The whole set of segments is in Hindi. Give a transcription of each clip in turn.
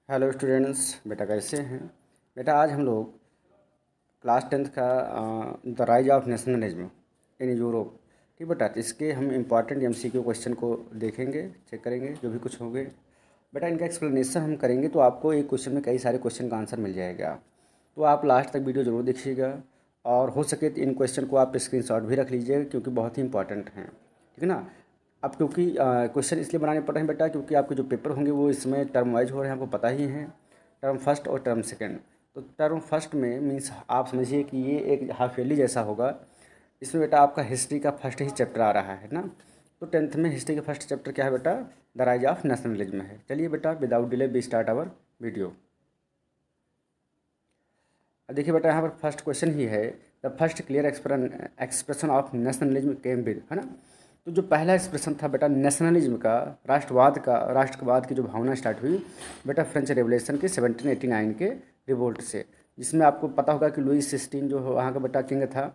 हेलो स्टूडेंट्स, बेटा कैसे हैं? बेटा आज हम लोग क्लास 10th का the rise of nationalism in Europe, ठीक बेटा, तो इसके हम इम्पॉर्टेंट एमसीक्यू क्वेश्चन को देखेंगे, चेक करेंगे जो भी कुछ होंगे। बेटा इनका एक्सप्लेनेशन हम करेंगे तो आपको एक क्वेश्चन में कई सारे क्वेश्चन का आंसर मिल जाएगा। तो आप लास्ट तक वीडियो ज़रूर देखिएगा और हो सके तो इन क्वेश्चन को आप स्क्रीनशॉट भी रख लीजिएगा क्योंकि बहुत ही इंपॉर्टेंट हैं, ठीक है ना। अब क्योंकि क्वेश्चन इसलिए बनाने पड़ रहे हैं बेटा क्योंकि आपके जो पेपर होंगे वो इसमें टर्म वाइज हो रहे हैं, आपको पता ही है, टर्म फर्स्ट और टर्म सेकंड। तो टर्म फर्स्ट में मीन्स आप समझिए कि ये एक हाफ ईयरली जैसा होगा। इसमें बेटा आपका हिस्ट्री का फर्स्ट ही चैप्टर आ रहा है ना। तो 10th में हिस्ट्री का फर्स्ट चैप्टर क्या है बेटा? द राइज ऑफ नेशनलिज्म है। चलिए बेटा without delay we start our video. अब देखिए बेटा यहाँ पर फर्स्ट क्वेश्चन ही है, the first clear expression of nationalism came with, है ना। तो जो पहला एक्सप्रेशन था बेटा नेशनलिज्म का, राष्ट्रवाद की जो भावना स्टार्ट हुई बेटा फ्रेंच रेवोल्यूशन के 1789 के रिवोल्ट से, जिसमें आपको पता होगा कि लुइस 16 जो वहाँ का बेटा किंग था।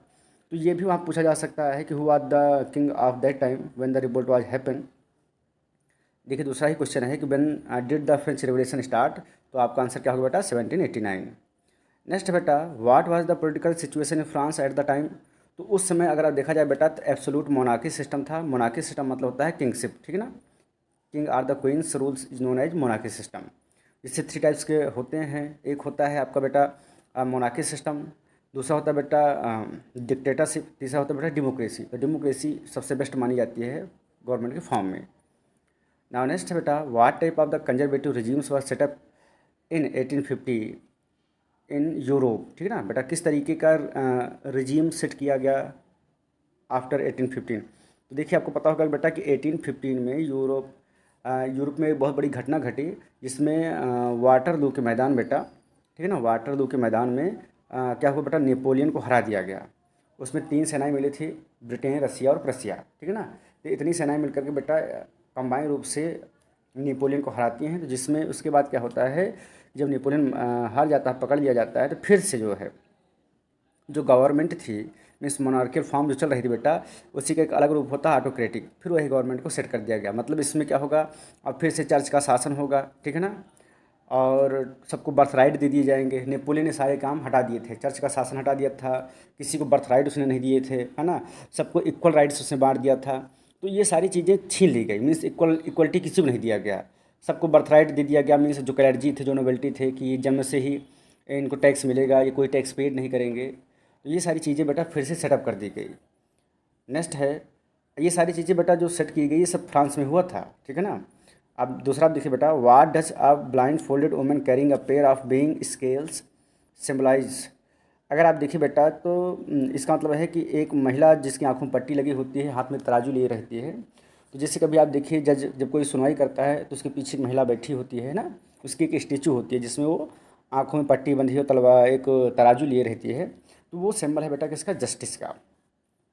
तो ये भी वहाँ पूछा जा सकता है कि who was the king of that time when the revolt was happen. देखिए दूसरा ही क्वेश्चन है कि when did the French revolution start, तो आपका आंसर क्या होगा बेटा? 1789। नेक्स्ट बेटा what was the political situation in France at the time. तो उस समय अगर आप देखा जाए बेटा तो एब्सोल्यूट मोनार्की सिस्टम था। मोनार्की सिस्टम मतलब होता है किंगशिप, ठीक है ना। King are the queen's rules is known as monarchy system. इससे 3 टाइप्स के होते हैं। एक होता है आपका बेटा मोनार्की सिस्टम, दूसरा होता है बेटा डिक्टेटरशिप, तीसरा होता है बेटा डेमोक्रेसी। तो डेमोक्रेसी सबसे बेस्ट मानी जाती है गवर्नमेंट के फॉर्म में। नाउ नेक्स्ट है बेटा what type of the conservative regimes were set up in 1850 in Europe, ठीक है ना बेटा। किस तरीके का रिजीम सेट किया गया आफ्टर 1815। तो देखिए आपको पता होगा बेटा कि 1815 में यूरोप में एक बहुत बड़ी घटना घटी जिसमें वाटरलू के मैदान बेटा, ठीक है ना, वाटरलू के मैदान में क्या हुआ बेटा? नेपोलियन को हरा दिया गया। उसमें 3 सेनाएं मिली थी, ब्रिटेन, रसिया और प्रसिया, ठीक है ना। तो इतनी सेनाएं मिलकर के बेटा कंबाइन रूप से नेपोलियन को हराती हैं। तो जिसमें उसके बाद क्या होता है, जब नेपोलियन हार जाता है, पकड़ लिया जाता है, तो फिर से जो है जो गवर्नमेंट थी मीन्स मोनार्कियल फॉर्म जो चल रही थी बेटा, उसी का एक अलग रूप होता है ऑटोक्रेटिक। फिर वही गवर्नमेंट को सेट कर दिया गया। मतलब इसमें क्या होगा, अब फिर से चर्च का शासन होगा, ठीक है ना। और सबको बर्थ राइट दे दिए जाएंगे। नेपोलियन ने सारे काम हटा दिए थे, चर्च का शासन हटा दिया था, किसी को बर्थ राइट उसने नहीं दिए थे, है ना। सबको इक्वल राइट्स उसने बांट दिया था। तो ये सारी चीज़ें छीन ली गई, मीन्स इक्वलिटी किसी को नहीं दिया गया। सबको बर्थ राइट दे दिया गया। मीन्स जो क्लर्जी थे, जो नोबेल्टी थे, कि जन्म से ही इनको टैक्स मिलेगा, ये कोई टैक्स पेड नहीं करेंगे। तो ये सारी चीज़ें बेटा फिर से सेटअप कर दी गई। नेक्स्ट है ये सारी चीज़ें बेटा जो सेट की गई ये सब फ्रांस में हुआ था, ठीक है ना। अब दूसरा आप देखिए बेटा what does a blindfolded woman carrying a pair of being scales symbolise. अगर आप देखिए बेटा तो इसका मतलब है कि एक महिला जिसकी आंखों में पट्टी लगी होती है, हाथ में तराजू लिए रहती है। तो जैसे कभी आप देखिए जज जब कोई सुनवाई करता है तो उसके पीछे एक महिला बैठी होती है ना, उसकी एक स्टेचू होती है जिसमें वो आंखों में पट्टी बंधी हो, तलवार एक तराजू लिए रहती है। तो वो सिंबल है बेटा किसका? जस्टिस का,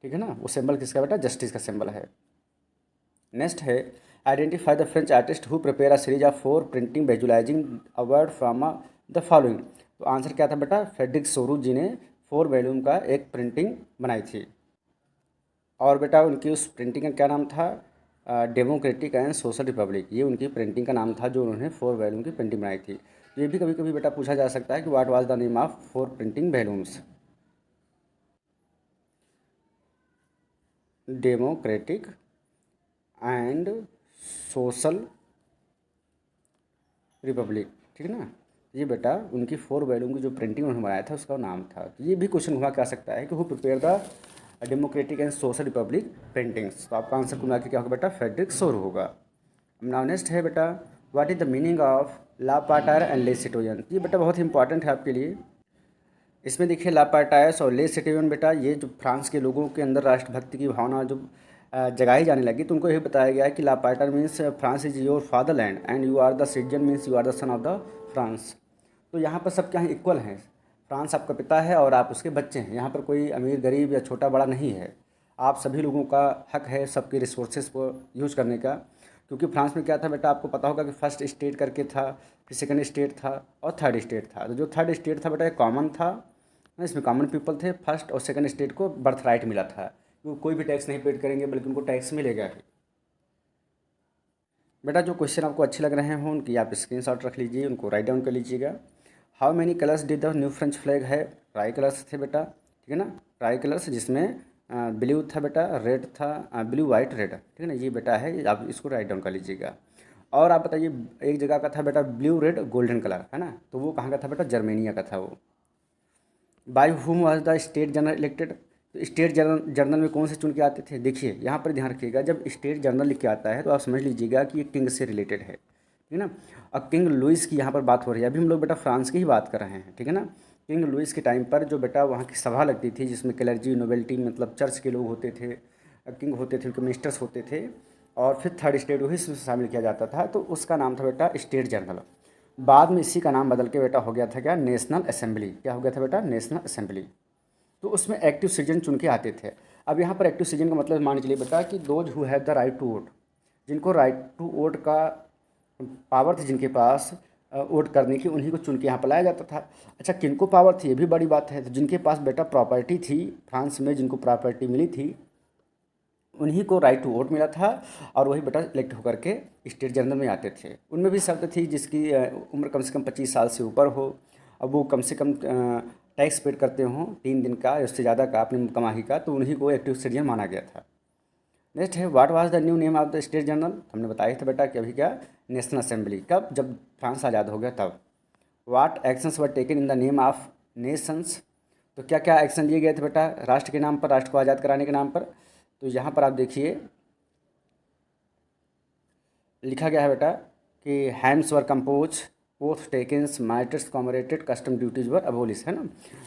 ठीक है ना। वो सिंबल किसका बेटा? जस्टिस का सिंबल है। नेक्स्ट है identify the French artist who prepare a series of 4 printing visualising a word from the following. तो आंसर क्या था बेटा? फ्रेडरिक सोरू जी ने 4 वॉल्यूम का एक प्रिंटिंग बनाई थी। और बेटा उनकी उस प्रिंटिंग का क्या नाम था? Democratic and social Republic. ये उनकी प्रिंटिंग का नाम था जो उन्होंने 4 वॉल्यूम की प्रिंटिंग बनाई थी। तो ये भी कभी कभी बेटा पूछा जा सकता है कि what was the name of 4 printing volumes. Democratic and social Republic, ठीक है ना। ये बेटा उनकी 4 वॉल्यूम की जो प्रिंटिंग उन्होंने बनाया था उसका नाम था। तो ये भी क्वेश्चन हुआ क्या सकता है कि who prepare the democratic and social Republic printings. तो आपका आंसर कुल क्या होगा बेटा? फ्रेडरिक सोर होगा। नाउ नेक्स्ट है बेटा what is the meaning of la patrie and le citoyen. ये बेटा बहुत ही इंपॉर्टेंट है आपके लिए। इसमें देखिए ला पार्टायर्स और ले सिटोयन बेटा ये जो फ्रांस के लोगों के अंदर राष्ट्रभक्ति की भावना जो जगाई जाने लगी, तो उनको ये बताया गया है कि la patrie means France is your fatherland and you are the citizen means you are the son of the France. तो यहाँ पर सब क्या है? इक्वल हैं। फ्रांस आपका पिता है और आप उसके बच्चे हैं। यहाँ पर कोई अमीर गरीब या छोटा बड़ा नहीं है। आप सभी लोगों का हक है सबके रिसोर्सेज को यूज़ करने का। क्योंकि फ्रांस में क्या था बेटा आपको पता होगा कि फर्स्ट स्टेट करके था, फिर सेकंड स्टेट था और थर्ड स्टेट था। तो जो थर्ड स्टेट था बेटा एक कॉमन था, इसमें कॉमन पीपल थे। फर्स्ट और सेकंड स्टेट को बर्थ राइट मिला था, वो कोई भी टैक्स नहीं पेड करेंगे बल्कि उनको टैक्स मिलेगा ही। बेटा जो क्वेश्चन आपको अच्छे लग रहे हों उनकी आप स्क्रीनशॉट रख लीजिए, उनको राइट डाउन कर लीजिएगा। How many colours did the new French flag है, ट्राई कलर्स थे बेटा, ठीक है ना, ट्राई कलर्स, जिसमें ब्लू था बेटा, रेड था, ब्लू वाइट रेड, ठीक है ना, ये बेटा है, आप इसको राइट डाउन कर लीजिएगा। और आप बताइए, एक जगह का था बेटा ब्लू रेड गोल्डन कलर, है ना, तो वो कहाँ का था बेटा, जर्मेनिया का था वो। By whom was the state general elected, तो स्टेट जर्नल में कौन से चुन के आते थे, देखिए यहाँ पर ध्यान रखिएगा, जब स्टेट जर्नल लिख के आता है तो आप समझ लीजिएगा कि ये किंग से रिलेटेड है, ठीक है ना। अब किंग लुइस की यहाँ पर बात हो रही है, अभी हम लोग बेटा फ्रांस की ही बात कर रहे हैं, ठीक है ना। किंग लुइस के टाइम पर जो बेटा वहाँ की सभा लगती थी, जिसमें क्लर्जी नोबेल्टी मतलब चर्च के लोग होते थे, किंग होते थे, उनके मिनिस्टर्स होते थे, और फिर थर्ड स्टेट वही इसमें शामिल किया जाता था, तो उसका नाम था बेटा स्टेट जर्नल। बाद में इसी का नाम बदल के बेटा हो गया था क्या, नेशनल असेंबली, क्या हो गया था बेटा, नेशनल असेंबली। तो उसमें एक्टिव सिटीजन चुन के आते थे। अब यहाँ पर एक्टिव सिटीजन का मतलब मान के चलिए बेटा कि those who have the right to vote, जिनको राइट टू वोट का पावर थी, जिनके पास वोट करने की, उन्हीं को चुन के यहाँ पर लाया जाता था। अच्छा, किनको पावर थी, ये भी बड़ी बात है, तो जिनके पास बेटा प्रॉपर्टी थी फ्रांस में, जिनको प्रॉपर्टी मिली थी, उन्हीं को राइट टू वोट मिला था, और वही बेटा इलेक्ट होकर के स्टेट जनरल में आते थे। उनमें भी शर्त थी जिसकी उम्र कम से कम 25 साल से ऊपर हो, अब वो कम से कम टैक्स पेड करते हों 3 दिन का या उससे ज़्यादा का अपनी कमाई का, तो उन्हीं को एक्टिव सिटीजन माना गया था। नेक्स्ट है, what was the new name of the state general, हमने बताया था बेटा कि अभी क्या, नेशनल असेंबली, कब, जब फ्रांस आज़ाद हो गया तब। What actions were taken in the name of Nations, तो क्या क्या एक्शन लिए गए थे बेटा राष्ट्र के नाम पर, राष्ट्र को आज़ाद कराने के नाम पर। तो यहाँ पर आप देखिए लिखा गया है बेटा कि hands were compose, oath takens, martyrs commemorated, custom duties were abolish, है ना,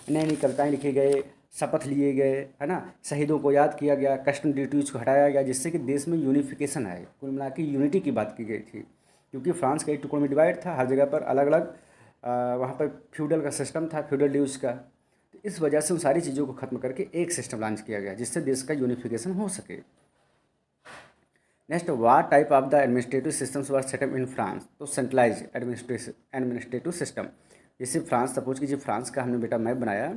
नई नई कविताएँ लिखे गए, शपथ लिए गए, है ना, शहीदों को याद किया गया, कस्टम ड्यूटीज को हटाया गया, जिससे कि देश में यूनिफिकेशन आए, कुल मिला के यूनिटी की बात की गई थी, क्योंकि फ्रांस कई टुकड़ों में डिवाइड था, हर जगह पर अलग अलग वहाँ पर फ्यूडल का सिस्टम था, फ्यूडल ड्यूज का, तो इस वजह से उन सारी चीज़ों को खत्म करके एक सिस्टम लॉन्च किया गया जिससे देश का यूनिफिकेशन हो सके। Next, what type of the administrative systems were set up in France, तो सेंट्रलाइज एडमिनिस्ट्रेटिव सिस्टम, जैसे फ्रांस, सपोज कीजिए फ्रांस का हमने बेटा मैप बनाया,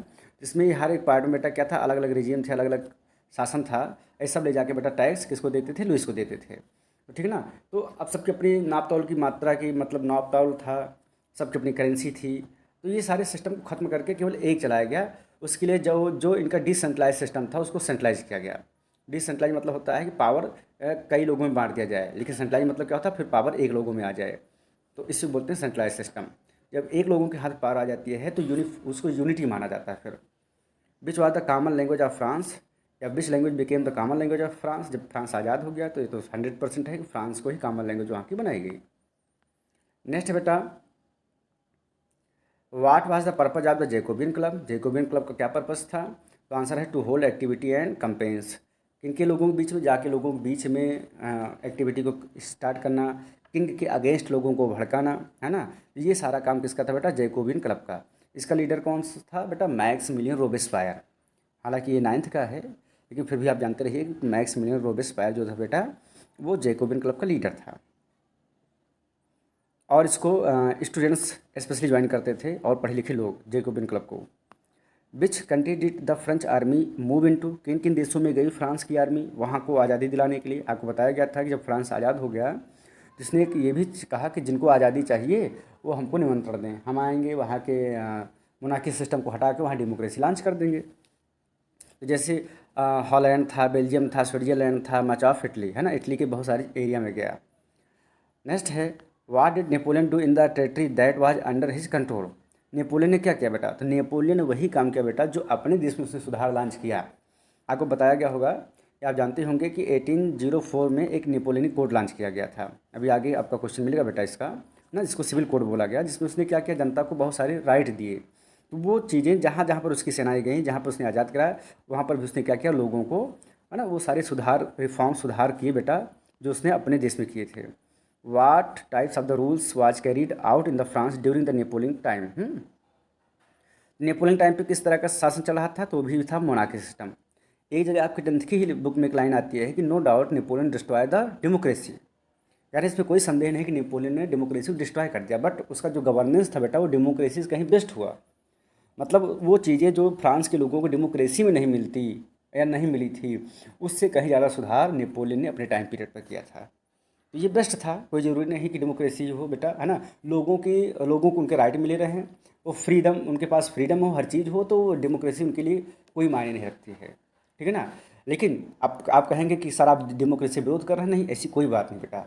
जिसमें हर एक पार्ट में बेटा क्या था, अलग अलग रीजियम थे, अलग अलग शासन था, ये सब ले जाके बेटा टैक्स किसको देते थे, लुइस को देते थे, तो ठीक है ना। तो अब सबकी अपनी नाप तौल की मात्रा की मतलब नाप तौल था, सबकी अपनी करेंसी थी, तो ये सारे सिस्टम को ख़त्म करके केवल एक चलाया गया। उसके लिए जो जो इनका डिसेंट्रलाइज सिस्टम था उसको सेंट्रलाइज किया गया। डिसेंट्रलाइज मतलब होता है कि पावर कई लोगों में बांट दिया जाए, लेकिन सेंट्रलाइज मतलब क्या होता है, फिर पावर एक लोगों में आ जाए, तो इससे बोलते हैं सेंट्रलाइज सिस्टम। जब एक लोगों के हाथ पावर आ जाती है तो उसको यूनिटी माना जाता है। फिर which was the common language of France, या which language became the common language of France, जब फ्रांस आज़ाद हो गया तो ये तो 100% है कि फ्रांस को ही कॉमन लैंग्वेज वहाँ की बनाई गई। नेक्स्ट बेटा, what was the purpose of the Jacobin club, Jacobin club का क्या पर्पज़ था, तो आंसर है to hold activity and campaigns, किनके लोगों के बीच में, जाके लोगों के बीच में एक्टिविटी को स्टार्ट करना, किंग के अगेंस्ट लोगों को भड़काना, है ना, ये सारा काम किसका था बेटा, जैकोबियन क्लब का। इसका लीडर कौन सा था बेटा, मैक्सिमिलियन रोबेस्पायर, हालांकि ये 9th का है, लेकिन फिर भी आप जानते रहिए कि मैक्सिमिलियन रोबेस्पायर जो था बेटा वो जैकोबियन क्लब का लीडर था, और इसको स्टूडेंट्स स्पेशली ज्वाइन करते थे और पढ़े लिखे लोग जैकोबियन क्लब को। Which country did the French army move into, किन किन देशों में गई फ्रांस की आर्मी वहाँ को आज़ादी दिलाने के लिए। आपको बताया गया था कि जब फ्रांस आज़ाद हो गया जिसने ये भी कहा कि जिनको आज़ादी चाहिए वो हमको निमंत्रण दें, हम आएंगे, वहाँ के मोनार्की सिस्टम को हटा के वहाँ डेमोक्रेसी लॉन्च कर देंगे। तो जैसे हॉलैंड था, बेल्जियम था, स्विट्जरलैंड था, मच ऑफ इटली, है ना, इटली के बहुत सारे एरिया में गया। नेक्स्ट है, what did Napoleon do in the territory that was under his control, Napoleon ने क्या किया बेटा, तो नेपोलियन ने वही काम किया बेटा जो अपने देश में उसने सुधार लॉन्च किया। आपको बताया गया होगा कि आप जानते होंगे कि 1804 में एक नेपोलियनिक कोड लॉन्च किया गया था, अभी आगे आपका क्वेश्चन मिलेगा बेटा इसका ना, जिसको सिविल कोड बोला गया, जिसमें उसने क्या किया, जनता को बहुत सारे राइट दिए। तो वो चीज़ें जहाँ जहाँ पर उसकी सेनाएं गई, जहाँ पर उसने आज़ाद कराया, वहाँ पर भी उसने क्या किया, लोगों को, है ना, वो सारे सुधार रिफॉर्म सुधार किए बेटा जो उसने अपने देश में किए थे। What types of the rules was carried out in the France during the Napoleon time, Napoleon time पे किस तरह का शासन चल रहा था, तो भी था मोनार्की सिस्टम। एक जगह आपकी 10th की ही बुक में एक लाइन आती है कि no doubt Napoleon destroy the democracy, यार इसमें कोई संदेह नहीं कि नेपोलियन ने डेमोक्रेसी को डिस्ट्रॉय कर दिया, बट उसका जो गवर्नेंस था बेटा वो डेमोक्रेसी से कहीं बेस्ट हुआ। मतलब वो चीज़ें जो फ्रांस के लोगों को डेमोक्रेसी में नहीं मिलती या नहीं मिली थी, उससे कहीं ज़्यादा सुधार नेपोलियन ने अपने टाइम पीरियड पर किया था। तो ये बेस्ट था। कोई ज़रूरी नहीं कि डेमोक्रेसी हो बेटा, है ना। लोगों को उनके राइट मिले रहें, वो फ्रीडम, उनके पास फ्रीडम हो, हर चीज़ हो, तो डेमोक्रेसी उनके लिए कोई मायने नहीं रखती है, ठीक है ना। लेकिन आप कहेंगे कि सर आप डेमोक्रेसी विरोध कर रहे हैं, नहीं, ऐसी कोई बात नहीं बेटा।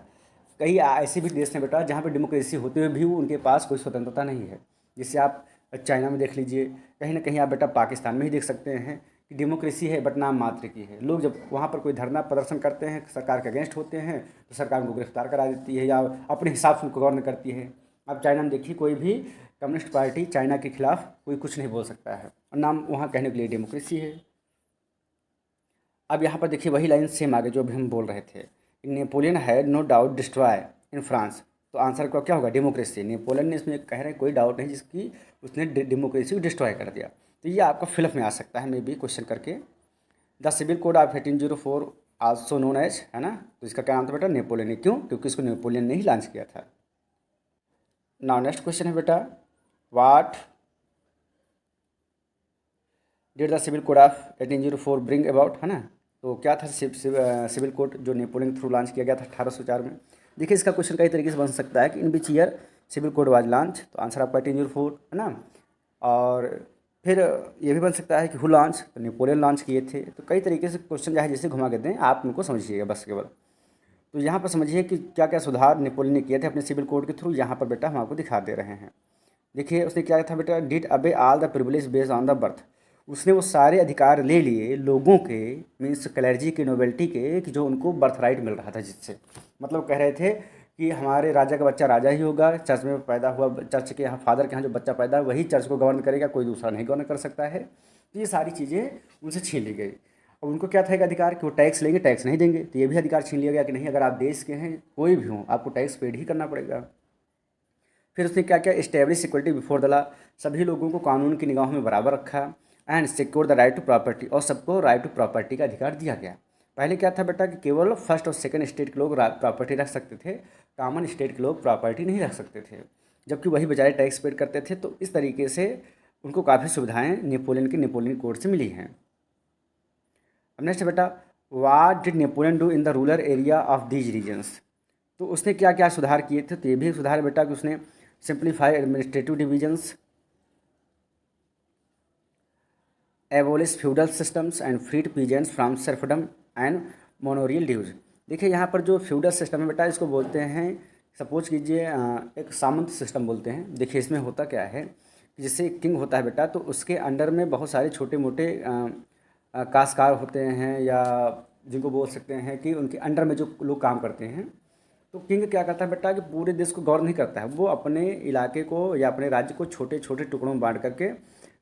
कई ऐसे भी देश हैं बेटा जहाँ पे डेमोक्रेसी होते हुए भी उनके पास कोई स्वतंत्रता नहीं है। जैसे आप चाइना में देख लीजिए, कहीं ना कहीं आप बेटा पाकिस्तान में ही देख सकते हैं कि डेमोक्रेसी है बट नाम मात्र की है। लोग जब वहाँ पर कोई धरना प्रदर्शन करते हैं, सरकार के अगेंस्ट होते हैं, तो सरकार उनको गिरफ्तार करा देती है या अपने हिसाब से उनको गवर्न करती है। अब चाइना में देखिए, कोई भी कम्युनिस्ट पार्टी चाइना के खिलाफ कोई कुछ नहीं बोल सकता है, और नाम वहाँ कहने के लिए डेमोक्रेसी है। अब यहाँ पर देखिए वही लाइन सेम आगे जो अभी हम बोल रहे थे, Napoleon had no doubt destroy in France. तो आंसर का क्या होगा? डेमोक्रेसी। नेपोलियन ने, इसमें कह रहे हैं कोई डाउट नहीं जिसकी उसने डेमोक्रेसी को डिस्ट्रॉय कर दिया। तो ये आपका फिलअप में आ सकता है, मे बी क्वेश्चन करके। The civil code of 1804 also known as, है ना। तो इसका क्या नाम था बेटा? नेपोलियन। क्यों? क्योंकि इसको नेपोलियन ने ही लॉन्च किया था। नाउ नेक्स्ट क्वेश्चन है बेटा, what did the civil code of 1804 bring about, है ना। तो क्या था सिविल कोड जो नेपोलियन थ्रू लॉन्च किया गया था 1804 में? देखिए इसका क्वेश्चन कई तरीके से बन सकता है कि in which year civil code was launch, तो आंसर आपका 1804, है ना। और फिर ये भी बन सकता है कि हु लॉन्च, तो नेपोलियन लॉन्च किए थे। तो कई तरीके से क्वेश्चन चाहे जैसे घुमा के दें, आप उनको समझिएगा बस केवल। तो यहाँ पर समझिए कि क्या क्या सुधार नेपोलियन ने किए थे अपने सिविल कोड के थ्रू, यहाँ पर बेटा हम आपको दिखा दे रहे हैं। देखिए उसने क्या था बेटा, डिड अबे all the privilege based on the birth. उसने वो सारे अधिकार ले लिए लोगों के, मीन्स क्लर्जी के, नोबेल्टी के, कि जो उनको बर्थ राइट मिल रहा था जिससे, मतलब कह रहे थे कि हमारे राजा का बच्चा राजा ही होगा, चर्च में पैदा हुआ, चर्च के यहाँ फादर के यहाँ जो बच्चा पैदा वही चर्च को गवर्न करेगा, कोई दूसरा नहीं गवर्न कर सकता है। तो ये सारी चीज़ें उनसे छीन ली गई। और उनको क्या था एक अधिकार कि वो टैक्स लेंगे, टैक्स नहीं देंगे, तो ये भी अधिकार छीन लिया गया कि नहीं, अगर आप देश के हैं कोई भी हों आपको टैक्स पेड ही करना पड़ेगा। फिर उसने क्या क्या, establish equality before the law, सभी लोगों को कानून की निगाहों में बराबर रखा। And secure the right to property, और सबको राइट टू प्रॉपर्टी का अधिकार दिया गया। पहले क्या था बेटा कि केवल फर्स्ट और सेकंड स्टेट के लोग प्रॉपर्टी रख सकते थे, कॉमन स्टेट के लोग प्रॉपर्टी नहीं रख सकते थे, जबकि वही बेचारे टैक्स पेड करते थे। तो इस तरीके से उनको काफ़ी सुविधाएँ नेपोलियन कोड से मिली हैं। अब नेक्स्ट बेटा, what did Napoleon do in the rural area of these regions. तो उसने क्या क्या सुधार किए थे? तो ये भी सुधार बेटा कि उसने simplify administrative divisions, abolish feudal systems and freed peasants from serfdom and manorial dues. देखिए यहाँ पर जो फ्यूडल सिस्टम है बेटा, इसको बोलते हैं, सपोज कीजिए एक सामंत सिस्टम बोलते हैं। देखिए इसमें होता क्या है कि जैसे किंग होता है बेटा, तो उसके अंडर में बहुत सारे छोटे मोटे काश्तकार होते हैं, या जिनको बोल सकते हैं कि उनके अंडर में जो लोग काम करते हैं। तो किंग क्या करता है बेटा कि पूरे देश को गवर्न नहीं करता है, वो अपने इलाके को या अपने राज्य को छोटे छोटे टुकड़ों में बांट करके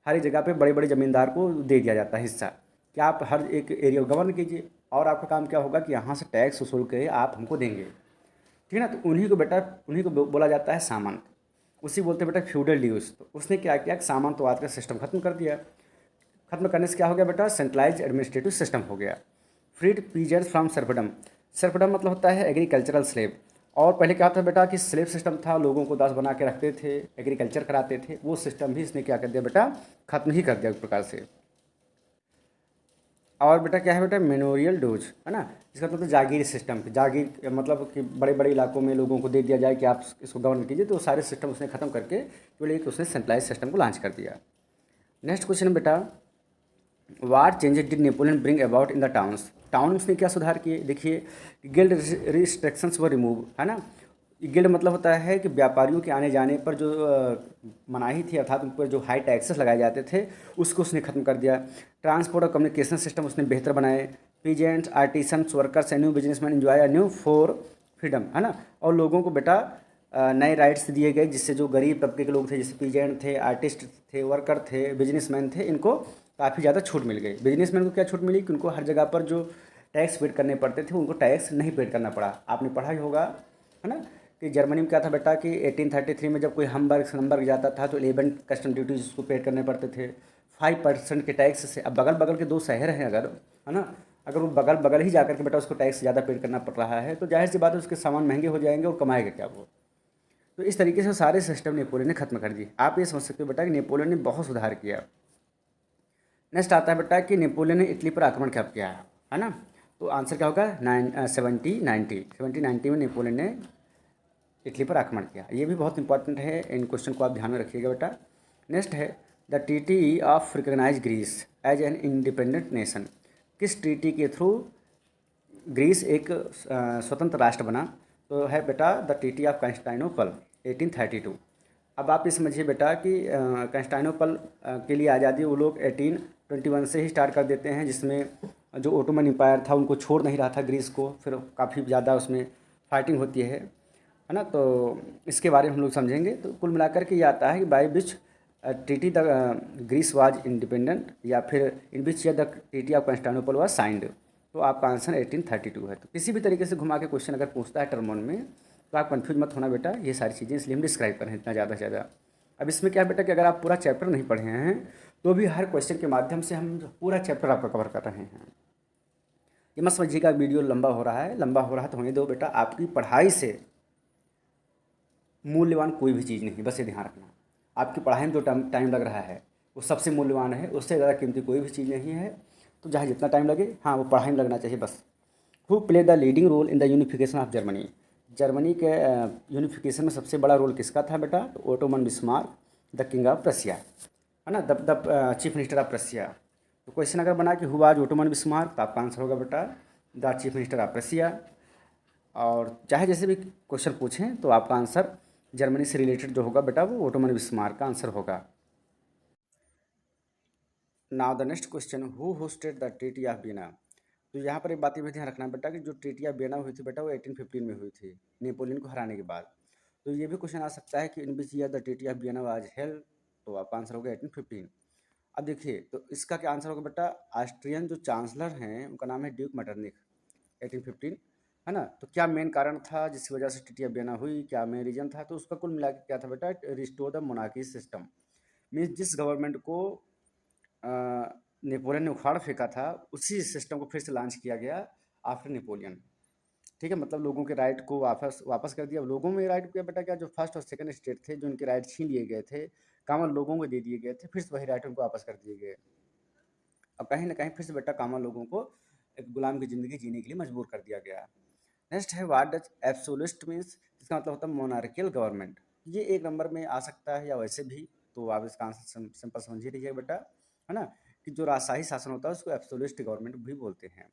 हर एक जगह पे बड़े बड़े ज़मींदार को दे दिया जाता है हिस्सा, कि आप हर एक एरिया को गवर्न कीजिए, और आपका काम क्या होगा कि यहाँ से टैक्स वसूल के आप हमको देंगे, ठीक है ना। तो उन्हीं को बेटा, उन्हीं को बोला जाता है सामंत, उसी बोलते हैं बेटा फ्यूडल ड्यूज। तो उसने क्या किया कि सामंतवाद का सिस्टम खत्म कर दिया। खत्म करने से क्या हो गया बेटा, सेंट्रलाइज एडमिनिस्ट्रेटिव सिस्टम हो गया। Freed peasants from serfdom, serfdom मतलब होता है एग्रीकल्चरल स्लेव। और पहले क्या था बेटा कि स्लेव सिस्टम था, लोगों को दास बना के रखते थे, एग्रीकल्चर कराते थे, वो सिस्टम भी इसने क्या कर दिया बेटा, खत्म ही कर दिया एक प्रकार से। और बेटा क्या है बेटा, मेमोरियल डोज, है ना। इसका मतलब जागीर सिस्टम, जागीर मतलब कि बड़े बड़े इलाकों में लोगों को दे दिया जाए कि आप इसको गवर्न कीजिए। तो सारे सिस्टम उसने खत्म करके केवल एक उसने सेंट्रलाइज सिस्टम को लॉन्च कर दिया। नेक्स्ट क्वेश्चन बेटा, what changes did Napoleon bring about in the towns. Towns में क्या सुधार किए? देखिए गिल्ड रिस्ट्रिक्शंस व रिमूव, है ना। गिल्ड मतलब होता है कि व्यापारियों के आने जाने पर जो मनाही थी, अर्थात उन पर जो हाई टैक्सेस लगाए जाते थे उसको उसने ख़त्म कर दिया। ट्रांसपोर्ट और कम्युनिकेशन सिस्टम उसने बेहतर बनाए। Peasants, artisans, workers and new businessman enjoy a new for freedom, है ना। और लोगों को बेटा नए राइट्स दिए गए, जिससे जो गरीब तबके के लोग थे, जैसे पीजेंट थे, आर्टिस्ट थे, वर्कर थे, बिजनेसमैन थे, इनको काफ़ी ज़्यादा छूट मिल गई। बिजनेसमैन को क्या छूट मिली कि उनको हर जगह पर जो टैक्स पेड करने पड़ते थे उनको टैक्स नहीं पेड करना पड़ा। आपने पढ़ा ही होगा, है ना, कि जर्मनी में क्या था बेटा कि 1833 में जब कोई हमबर्ग जाता था तो 11 कस्टम ड्यूटीज उसको पेड करने पड़ते थे 5% के टैक्स से। अब बगल बगल के दो शहर हैं अगर, है ना, अगर वो बगल बगल ही जाकर के बेटा उसको टैक्स ज़्यादा पेड करना पड़ रहा है, तो जाहिर सी बात है उसके सामान महंगे हो जाएंगे और कमाएगा क्या वो। तो इस तरीके से सारे सिस्टम नेपोलियन ने खत्म कर दिए। आप ये समझ सकते हो बेटा कि नेपोलियन ने बहुत सुधार किया। नेक्स्ट आता है बेटा कि नेपोलियन ने इटली पर आक्रमण कब किया, है ना। तो आंसर क्या होगा 1790 में नेपोलियन ने इटली पर आक्रमण किया। ये भी बहुत इंपॉर्टेंट है, इन क्वेश्चन को आप ध्यान में रखिएगा बेटा। नेक्स्ट है the treaty of recognise Greece as an independent nation. किस ट्रीटी के थ्रू ग्रीस एक स्वतंत्र राष्ट्र बना? तो है बेटा द ट्रीटी ऑफ कॉन्स्टेंटिनोपल 1832। अब आप ये समझिए बेटा कि कॉन्स्टेंटिनोपल के लिए आज़ादी वो लोग 1821 से ही स्टार्ट कर देते हैं, जिसमें जो ओटोमन एम्पायर था उनको छोड़ नहीं रहा था ग्रीस को, फिर काफ़ी ज़्यादा उसमें फाइटिंग होती है ना। तो इसके बारे में हम लोग समझेंगे। तो कुल मिलाकर के ये आता है कि by which treaty the Greece was independent, या फिर in which year the treaty of Constantinople was signed. तो आपका आंसर 1832 है। तो किसी भी तरीके से घुमा के क्वेश्चन अगर पूछता है टर्म वन में, तो आप कंफ्यूज मत होना बेटा, ये सारी चीज़ें इसलिए हम डिस्क्राइब कर रहे हैं इतना ज़्यादा से ज़्यादा। अब इसमें क्या है बेटा कि अगर आप पूरा चैप्टर नहीं पढ़े हैं तो भी हर क्वेश्चन के माध्यम से हम पूरा चैप्टर आपका कवर कर रहे हैं। ये मत समझिएगा वीडियो लंबा हो रहा है, लंबा हो रहा है तो होने दो बेटा, आपकी पढ़ाई से मूल्यवान कोई भी चीज़ नहीं, बस ये ध्यान रखना। आपकी पढ़ाई में जो टाइम लग रहा है वो सबसे मूल्यवान है, उससे ज़्यादा कीमती कोई भी चीज़ नहीं है। तो चाहे जितना टाइम लगे, हाँ वो पढ़ाई में लगना चाहिए बस। Who play the leading role in the unification of Germany. Germany के यूनिफिकेशन में सबसे बड़ा रोल किसका था बेटा? तो Ottoman Bismarck, the king of Prussia, है ना, the chief minister of Prussia. तो क्वेश्चन अगर बना कि हु वाज ओटोमन बिस्मार्क, तो आपका आंसर होगा बेटा द चीफ मिनिस्टर ऑफ प्रसिया। और चाहे जैसे भी क्वेश्चन पूछें तो आपका आंसर जर्मनी से रिलेटेड जो होगा बेटा वो ओटोमन बिस्मार्क का आंसर होगा। Now the next question, who hosted the treaty of Vienna. तो यहाँ पर एक बात ये भी ध्यान रखना बेटा कि जो ट्रीटी ऑफ वियना हुई थी बेटा वो 1815 में हुई थी, नेपोलियन को हराने के बाद। तो ये भी क्वेश्चन आ सकता है कि in which year the treaty of Vienna was held. तो आपका आंसर होगा 1815। अब देखिए तो इसका क्या आंसर होगा बेटा, ऑस्ट्रियन जो चांसलर हैं उनका नाम है ड्यूक मेटरनिख, 1815, है ना। तो क्या मेन कारण था जिसकी वजह से ट्रीटी ऑफ वियना हुई, क्या मेन रीजन था? तो उसका कुल मिला के क्या था बेटा, restore the monarchy system. Means जिस गवर्नमेंट को अ, नेपोलियन ने उखाड़ फेंका था, उसी सिस्टम को फिर से लॉन्च किया गया आफ्टर नेपोलियन। ठीक है, मतलब लोगों के राइट को वापस वापस कर दिया। लोगों में राइट क्या बेटा, क्या जो फर्स्ट और सेकंड स्टेट थे जो उनके राइट छीन लिए गए थे, कॉमन लोगों को दे दिए गए थे, फिर से वही राइट उनको वापस कर दिए गए। अब कहीं ना कहीं फिर से बेटा कॉमन लोगों को एक गुलाम की ज़िंदगी जीने के लिए मजबूर कर दिया गया। नेक्स्ट है व्हाट डज एब्सोल्यूट मीन्स। इसका मतलब होता है मोनार्कियल गवर्नमेंट। ये एक नंबर में आ सकता है या वैसे भी, तो आप इसका आंसर सिंपल समझ ही लीजिएगा बेटा, है ना, कि जो राजशाही शासन होता है उसको एब्सोल्यूट गवर्नमेंट भी बोलते हैं।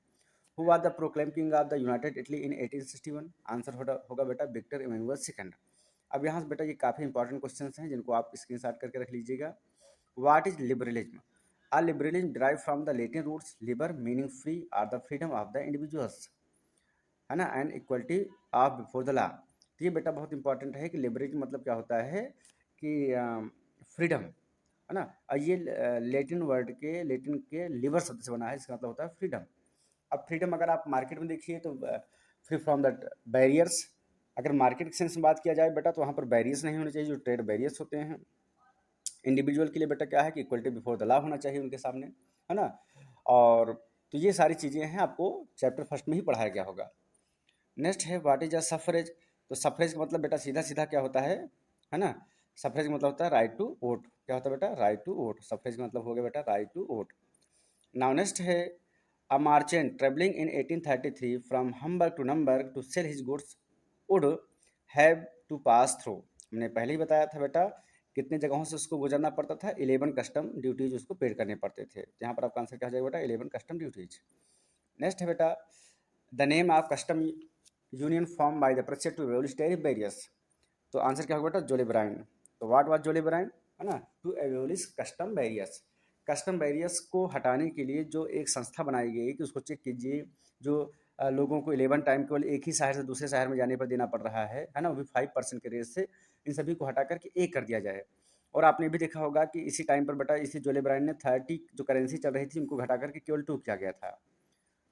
Who was the proclaim king of the United Italy in 1861। Answer होगा बेटा विक्टर इमैनुअल सेकंड। अब यहाँ से बेटा ये काफ़ी इंपॉर्टेंट क्वेश्चन हैं जिनको आप स्क्रीनशॉट करके रख लीजिएगा। What is liberalism? A liberalism derive from the Latin roots liber meaning free और the freedom of the individuals, है ना, and equality of before the law. तो ये बेटा बहुत इंपॉर्टेंट है कि लिबरलिज्म मतलब क्या होता है कि फ्रीडम, है ना। और ये लेटिन के लिबर शब्द से बना है, इसका मतलब होता है फ्रीडम। अब फ्रीडम अगर आप मार्केट में देखिए तो फ्री फ्रॉम द बैरियर्स। अगर मार्केट के सेंस में बात किया जाए बेटा तो वहाँ पर बैरियर्स नहीं होने चाहिए जो ट्रेड बैरियर्स होते हैं। इंडिविजुअल के लिए बेटा क्या है कि इक्वलिटी बिफोर द लॉ होना चाहिए उनके सामने, है ना। और तो ये सारी चीज़ें हैं, आपको चैप्टर फर्स्ट में ही पढ़ाया गया होगा। नेक्स्ट है व्हाट इज अ सफरेज। तो सफरेज का मतलब बेटा सीधा सीधा क्या होता है ना। सफरेज का मतलब होता है राइट टू वोट। क्या होता है बेटा? Right to vote. सफरेज का मतलब हो गया बेटा right to vote. Now next है a merchant travelling in 1833 from Hamburg to Nuremberg to sell his goods would have to pass through. हमने पहले ही बताया था बेटा कितने जगहों से उसको गुजरना पड़ता था, 11 कस्टम ड्यूटीज उसको पेड करने पड़ते थे। यहाँ पर आपका आंसर क्या हो जाएगा बेटा? 11 कस्टम ड्यूटीज। नेक्स्ट है बेटा the name of custom union form by the president to abolish tariff barriers. तो आंसर क्या होगा बेटा? Zollverein. तो व्हाट वाज जोले ब्राइन, है ना, to abolish custom barriers. Custom barriers को हटाने के लिए जो एक संस्था बनाई गई कि उसको चेक कीजिए, जो लोगों को 11 टाइम केवल एक ही शहर से दूसरे शहर में जाने पर देना पड़ रहा है ना, वो भी 5% के रेट से, इन सभी को हटा करके एक कर दिया जाए। और आपने भी देखा होगा कि इसी टाइम पर बेटा इसी जोले ब्राइन ने 30 जो करेंसी चल रही थी उनको घटा करके केवल 2 किया गया था।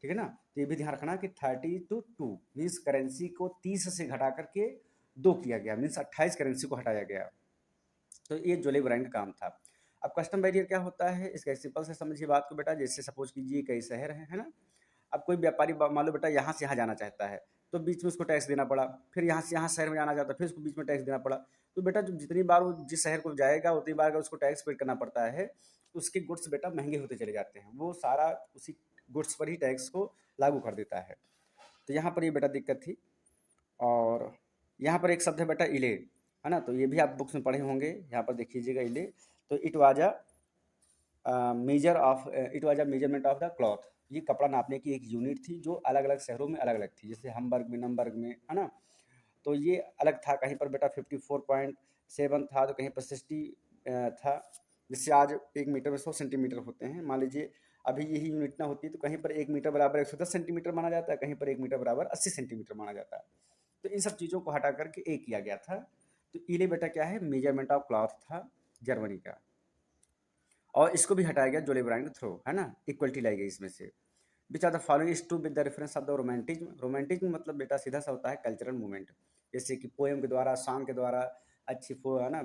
ठीक है ना। तो ये भी ध्यान रखना कि 30 to 2 मीन्स करेंसी को 30 से घटा करके 2 किया गया, मीन्स 28 करेंसी को हटाया गया। तो ये जोले ब्रांड का काम था। अब कस्टम बैरियर क्या होता है, इसका सिंपल से समझिए बात को बेटा। जैसे सपोज कीजिए कई शहर हैं, है ना। अब कोई व्यापारी मान लो बेटा यहाँ से यहाँ जाना चाहता है, तो बीच में उसको टैक्स देना पड़ा। फिर यहाँ से यहाँ शहर में जाना चाहता है, फिर उसको बीच में टैक्स देना पड़ा। तो बेटा जो जितनी बार वो जिस शहर को जाएगा उतनी बार अगर उसको टैक्स पे करना पड़ता है, तो उसके गुड्स बेटा महंगे होते चले जाते हैं। वो सारा उसी गुड्स पर ही टैक्स को लागू कर देता है। तो यहाँ पर ये बेटा दिक्कत थी। और यहाँ पर एक शब्द है बेटा इले, है ना, तो ये भी आप बुक्स में पढ़े होंगे। यहाँ पर देख लीजिएगा इले, तो it was a it was a measurement of the cloth. ये कपड़ा नापने की एक यूनिट थी जो अलग अलग शहरों में अलग अलग थी, जैसे हमबर्ग में, नमबर्ग में, है ना। तो ये अलग था, कहीं पर बेटा 54.7 था, तो कहीं पर 60 था। जिससे आज 1 मीटर में 100 सेंटीमीटर होते हैं। मान लीजिए अभी यही यूनिट ना होती तो कहीं पर 1 मीटर बराबर 110 सेंटीमीटर माना जाता है, कहीं पर 1 मीटर बराबर 80 सेंटीमीटर माना जाता है। तो इन सब चीज़ों को हटा करके एक किया गया था। तो इले बेटा क्या है, मेजरमेंट ऑफ क्लॉथ था जर्मनी का। और इसको भी हटाया गया जोले ब्रांड के थ्रू, है ना, इक्वलिटी लाई गई इसमें से। Which are the following is to with the reference of the romanticism. Romanticism मतलब बेटा सीधा सा होता है कल्चरल मूवमेंट, जैसे कि पोएम के द्वारा, सॉन्ग के द्वारा अच्छी है ना,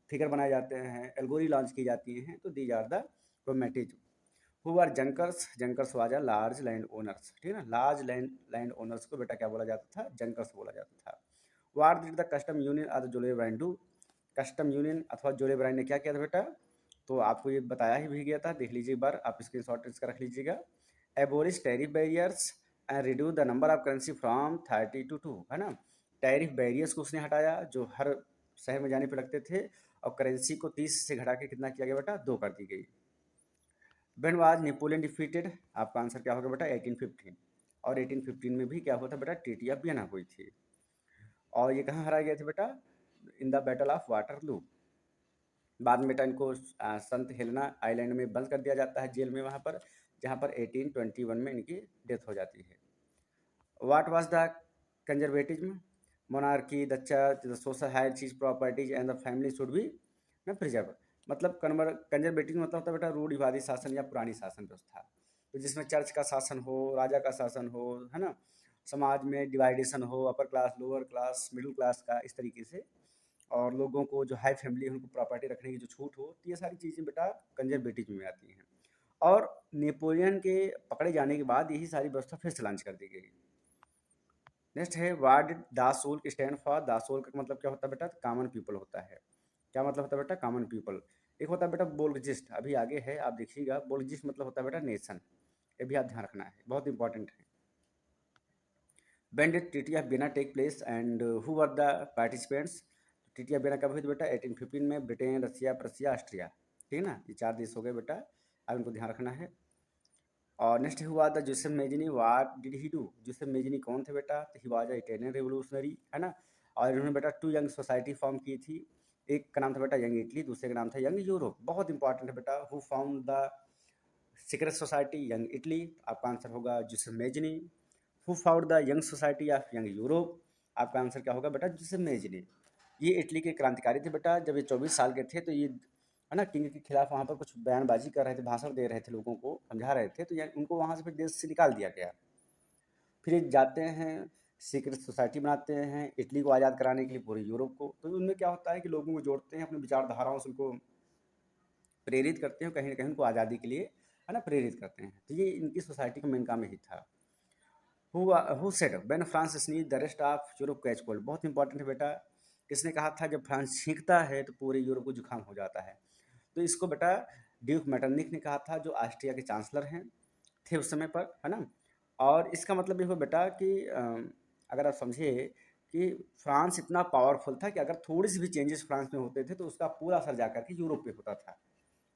फिगर बनाए जाते हैं, एल्गोरी लॉन्च की जाती हैं, तो these are the romanticism. Who are junkers, junkers was a large land owners, ठीक है ना, लार्ज लैंड ओनर्स को बेटा क्या बोला जाता था, जंकर्स बोला जाता था। वार डिड द कस्टम यूनियन और जोले ब्रांड डू। कस्टम यूनियन अथवा जोले ब्रांड ने क्या किया था बेटा, तो आपको ये बताया ही भी गया था, देख लीजिए एक बार, आप स्क्रीनशॉट इसका रख लीजिएगा। Abolish tariff barriers and reduce the number of currency from 30 to 2, है ना। टैरिफ बैरियर्स को उसने हटाया जो हर शहर में जाने पर लगते थे, और करेंसी को 30 से घटा के कितना किया गया बेटा, 2 कर दी गई। व्हेन वाज नेपोलियन डिफीटेड, आपका आंसर क्या होगा बेटा, 1815। और 1815 में भी क्या हुआ था बेटा, ट्रीटी ऑफ वियना हुई थी। और ये कहाँ हराया गया था बेटा, in the battle of Waterloo. बाद में बेटा इनको संत हेलेना आइलैंड में बंद कर दिया जाता है, जेल में वहाँ पर, जहाँ पर 1821 में इनकी डेथ हो जाती है। What was the conservatism, monarchy the church the social hierarchies properties and the family should be न प्रिजर्व। मतलब कंजर्वेटिज्म मतलब होता है बेटा रूढ़िवादी शासन या पुरानी शासन व्यवस्था, तो जिसमें चर्च का शासन हो, राजा का शासन हो, है ना, समाज में डिवाइडेशन हो, upper class, lower class, middle class का, इस तरीके से। और लोगों को जो हाई फैमिली है उनको प्रॉपर्टी रखने की जो छूट हो, तो ये सारी चीज़ें बेटा कंजर्वेटिज्म में आती हैं। और नेपोलियन के पकड़े जाने के बाद यही सारी व्यवस्था फिर से लॉन्च कर दी गई। नेक्स्ट है वार्ड दासोल स्टैंड फॉर। दासोल का मतलब क्या होता है बेटा, कॉमन पीपल होता है। क्या मतलब होता है बेटा, कॉमन पीपल। एक होता है बेटा बोल्गिस्ट, अभी आगे है आप देखिएगा, बोल्गिस्ट मतलब होता है बेटा नेशन। ये भी आप ध्यान रखना है, बहुत इंपॉर्टेंट है। When did Treaty of Vienna take place and who were the participants? Treaty of Vienna कब हुई थी बेटा, 1815 में। ब्रिटेन, रसिया, प्रसिया, ऑस्ट्रिया, ठीक है ना, ये 4 देश हो गए बेटा, अब इनको ध्यान रखना है। और नेक्स्ट हुआ था Joseph Mazzini, what did he do. Joseph Mazzini कौन थे बेटा, तो ही वाज इटालियन रेवोल्यूशनरी, है ना। और इन्होंने बेटा 2 यंग सोसाइटी फॉर्म की थी। एक का नाम था बेटा यंग इटली, दूसरे का नाम था यंग यूरोप। बहुत इंपॉर्टेंट है बेटा, who found the secret society, young Italy. आपका आंसर होगा Joseph Mazzini. Who found the young society of young Europe, आपका आंसर क्या होगा बेटा, जोसेफ मेजनी। ये इटली के क्रांतिकारी थे बेटा, जब ये 24 साल के थे तो ये, है ना, किंग के खिलाफ वहाँ पर कुछ बयानबाजी कर रहे थे, भाषण दे रहे थे, लोगों को समझा रहे थे, तो उनको वहाँ से फिर देश से निकाल दिया गया। फिर ये जाते हैं, सीक्रेट सोसाइटी बनाते हैं इटली को आज़ाद कराने के लिए पूरे यूरोप को। तो उनमें क्या होता है कि लोगों को जोड़ते हैं, अपनी विचारधाराओं से उनको प्रेरित करते हैं, कहीं ना कहीं उनको आज़ादी के लिए, है ना, प्रेरित करते हैं। तो ये इनकी सोसाइटी का मेन काम यही था। Who said when France sneeze the rest of Europe catch cold, बहुत इंपॉर्टेंट है बेटा। किसने कहा था, जब फ्रांस छींकता है तो पूरे यूरोप को जुकाम हो जाता है। तो इसको बेटा ड्यूक मेटरनिक ने कहा था, जो ऑस्ट्रिया के चांसलर हैं थे उस समय पर, है ना। और इसका मतलब ये हुआ बेटा कि अगर आप समझिए कि फ्रांस इतना पावरफुल था कि अगर थोड़ी सी भी चेंजेस फ्रांस में होते थे तो उसका पूरा असर जाकर के यूरोप पे होता था,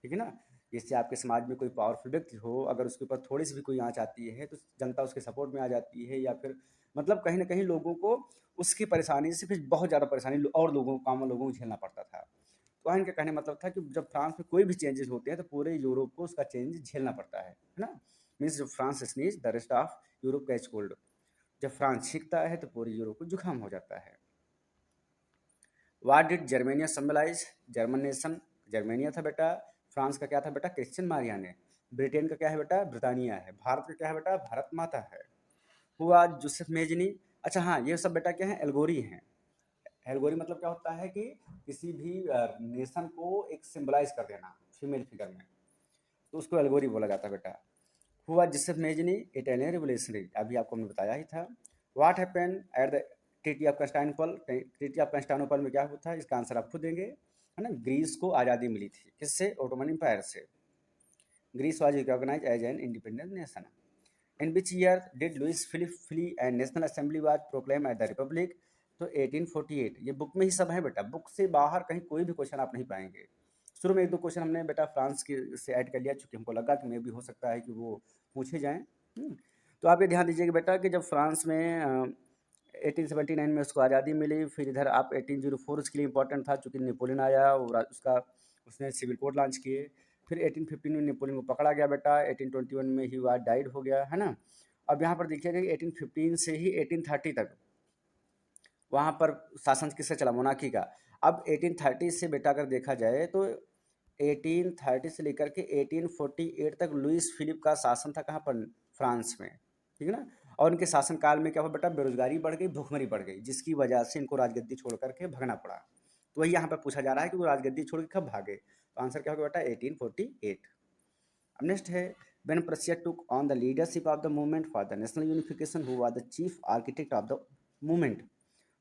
ठीक है ना। जैसे आपके समाज में कोई पावरफुल व्यक्ति हो, अगर उसके ऊपर थोड़ी सी भी कोई आँच आती है तो जनता उसके सपोर्ट में आ जाती है, या फिर मतलब कहीं न कहीं लोगों को उसकी परेशानी से फिर बहुत ज़्यादा परेशानी और लोगों को, कॉमन लोगों को झेलना पड़ता था। तो वहाँ इनका कहने का मतलब था कि जब फ्रांस में कोई भी चेंजेस होते हैं तो पूरे यूरोप को उसका चेंज झेलना पड़ता है ना। मीन्स जब France sneeze the rest of Europe catch cold, जब फ्रांस छींकता है तो पूरे यूरोप को जुकाम हो जाता है। What did Germania symbolise, German nation Germania था बेटा। फ्रांस का क्या था बेटा, क्रिश्चियन मारियाने। ब्रिटेन का क्या है बेटा, ब्रिटानिया है। भारत का क्या है बेटा, भारत माता है। हुआ जोसेफ मेजनी। अच्छा हाँ, ये सब बेटा क्या है, एल्गोरी हैं। एल्गोरी मतलब क्या होता है कि किसी भी नेशन को एक सिंबलाइज कर देना फीमेल फिगर में, तो उसको एल्गोरी बोला जाता है बेटा। हुआ जोसेफ मेजनी, इटालियन रिवोल्यूशनरी, अभी आपको हमने बताया ही था। What happened at the treaty of Constantinople, treaty of Constantinople में क्या हुआ था, इसका आंसर आप खुद देंगे, है ना। ग्रीस को आज़ादी मिली थी, किससे, ओटोमन एम्पायर से। Greece was recognise as an independent nation. In which year did Louis Philippe flee and national assembly was proclaim at the republic? तो 1848। ये बुक में ही सब है बेटा, बुक से बाहर कहीं कोई भी क्वेश्चन आप नहीं पाएंगे। शुरू में एक दो क्वेश्चन हमने बेटा फ्रांस के से ऐड कर लिया, चूंकि हमको लगा कि मे भी हो सकता है कि वो पूछे जाएं। तो आप ये ध्यान दीजिएगा बेटा कि जब फ्रांस में 1879 में उसको आज़ादी मिली, फिर इधर आप 1804 उसके लिए इंपॉर्टेंट था, चूंकि नेपोलियन आया और उसका उसने सिविल कोड लॉन्च किए। फिर 1815 में नेपोलियन को पकड़ा गया बेटा, 1821 में ही वाज डाइड हो गया, है ना। अब यहाँ पर देखिएगा कि 1815 से ही 1830 तक वहाँ पर शासन किसका चला, मोनार्की का। अब 1830 से बेटा अगर देखा जाए तो 1830 से लेकर के 1848 तक लुइस फिलिप का शासन था, कहाँ पर, फ्रांस में, ठीक है ना। और इनके शासनकाल में क्या हुआ बेटा, बेरोजगारी बढ़ गई, भूखमरी बढ़ गई, जिसकी वजह से इनको राजगद्दी छोड़ करके भगना पड़ा। तो वही यहाँ पर पूछा जा रहा है कि वो राजगद्दी छोड़ के कब भागे, तो आंसर क्या होगा बेटा, 1848। अब नेक्स्ट है, when Prussia took on the leadership of the movement for the national unification, who was the chief architect of the movement?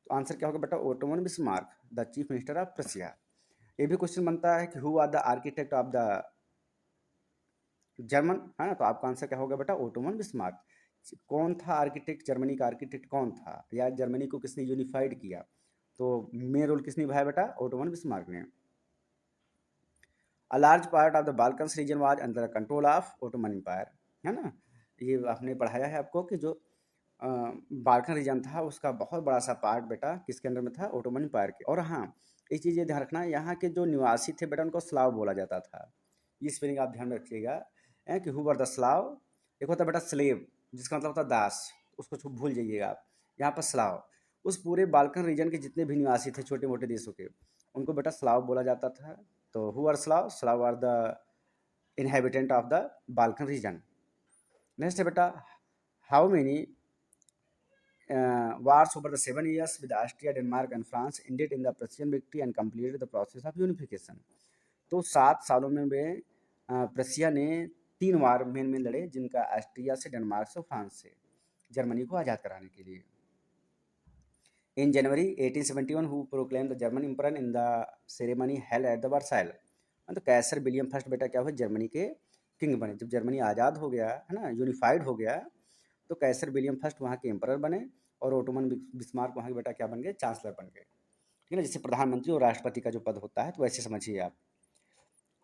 तो आंसर क्या होगा बेटा, Ottoman Bismarck, the chief minister of Prussia. ये भी क्वेश्चन बनता है कि who are the architect of the German, है ना, तो आपका आंसर क्या होगा बेटा, ओटोमन बिस्मार्क। कौन था आर्किटेक्ट, जर्मनी का आर्किटेक्ट कौन था, या जर्मनी को किसने यूनिफाइड किया? तो मेन रोल किसने निभाया बेटा, ओटोमन बिस्मार्क ने। A large part of the Balkans region was under control of Ottoman empire, है ना। ये आपने पढ़ाया है आपको कि जो बाल्कन रीजन था उसका बहुत बड़ा सा पार्ट बेटा किसके अंडर में था, ओटोमन एम्पायर के। और हाँ, एक चीज़ ये ध्यान रखना, यहाँ के जो निवासी थे बेटा उनको स्लाव बोला जाता था। ये स्पेलिंग आप ध्यान में रखिएगा, कि हु वर द स्लाव। एक होता है बेटा स्लेव, जिसका मतलब होता है दास, उसको भूल जाइएगा आप। यहाँ पर स्लाव, उस पूरे बाल्कन रीजन के जितने भी निवासी थे छोटे मोटे देशों के, उनको बेटा स्लाव बोला जाता था। तो who are Slav, Slav are the inhabitant of the Balkan region. Next है बेटा, how many wars over the 7 years with Austria, Denmark and France ended in the Prussian victory and completed the process of unification? तो 7 सालों में वे प्रसिया ने 3 वार मेन लड़े, जिनका ऑस्ट्रिया से, डेनमार्क से, फ्रांस से जर्मनी को आज़ाद कराने के लिए। इन जनवरी 1871 who proclaim the German emperor in the ceremony held at the Versailles? तो कैसर विलियम फर्स्ट बेटा क्या हुआ, जर्मनी के किंग बने। जब जर्मनी आज़ाद हो गया, है ना, यूनिफाइड हो गया, तो कैसर विलियम फर्स्ट वहाँ के एम्परर बने, और ओटोमन बिस्मार्क वहाँ के बेटा क्या बन गए, चांसलर बन गए, ठीक है ना, जैसे प्रधानमंत्री और राष्ट्रपति का जो पद होता है, तो वैसे समझिए आप।